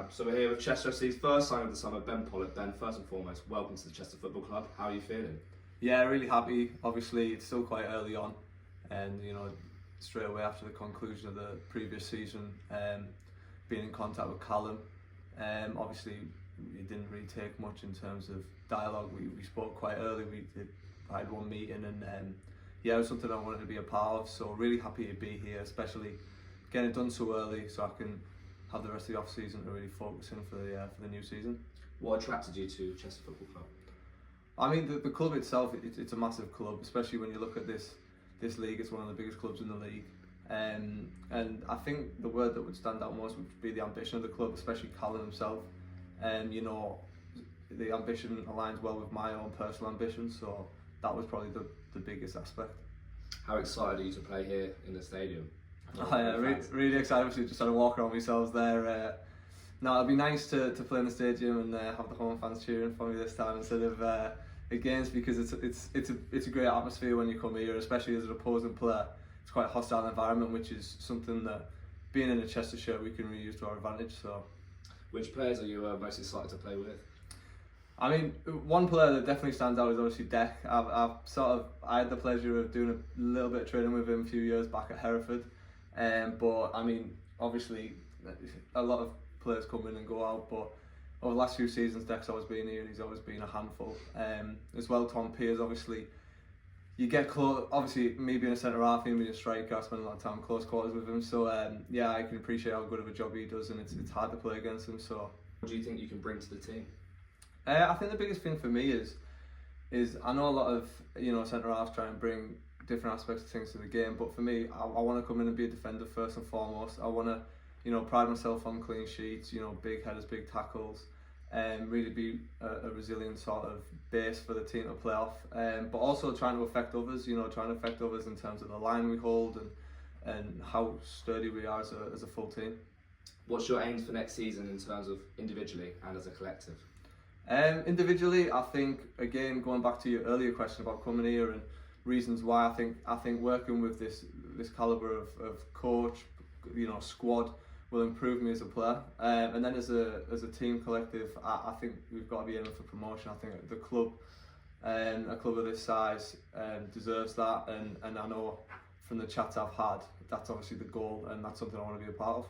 So we're here with Chester FC's first signing of the summer, Ben Pollock. Ben, first and foremost, welcome to the Chester Football Club. How are you feeling? Yeah, really happy. Obviously, it's still quite early on, and straight away after the conclusion of the previous season, being in contact with Callum, obviously it didn't really take much in terms of dialogue. We spoke quite early. I had one meeting, and yeah, it was something I wanted to be a part of. So really happy to be here, especially getting it done so early, so I can have the rest of the off season to really focus in for the new season. What attracted you to Chester Football Club? I mean, the club itself, it's a massive club, especially when you look at this league. It's one of the biggest clubs in the league, and I think the word that would stand out most would be the ambition of the club, especially Callum himself. And the ambition aligns well with my own personal ambition, so that was probably the biggest aspect. How excited are you to play here in the stadium? Really excited. Obviously, just had a walk around myself there. No, it'd be nice to play in the stadium and have the home fans cheering for me this time instead of against, because it's a great atmosphere when you come here, especially as an opposing player. It's quite a hostile environment, which is something that, being in a Chester shirt, we can really use to our advantage. So, which players are you most excited to play with? I mean, one player that definitely stands out is obviously Deck. I had the pleasure of doing a little bit of training with him a few years back at Hereford, but I mean, obviously, a lot of players come in and go out, but over the last few seasons, Deck's always been here and he's always been a handful. As well, Tom Pears, obviously, you get close. Obviously, me being a centre half, him being a striker, I spend a lot of time close quarters with him. So yeah, I can appreciate how good of a job he does, and it's hard to play against him. So, what do you think you can bring to the team? I think the biggest thing for me is I know a lot of centre halves try and bring different aspects of things to the game, but for me, I want to come in and be a defender first and foremost. I want to pride myself on clean sheets, big headers, big tackles, and really be a resilient sort of base for the team to play off. But also trying to affect others, trying to affect others in terms of the line we hold and how sturdy we are as a full team. What's your aims for next season in terms of individually and as a collective? Individually, I think, again, going back to your earlier question about coming here and reasons why, I think working with this calibre of coach, squad, will improve me as a player. And then as a team collective, I think we've got to be aiming for promotion. I think the club, a club of this size, deserves that, and I know from the chats I've had, that's obviously the goal, and that's something I want to be a part of.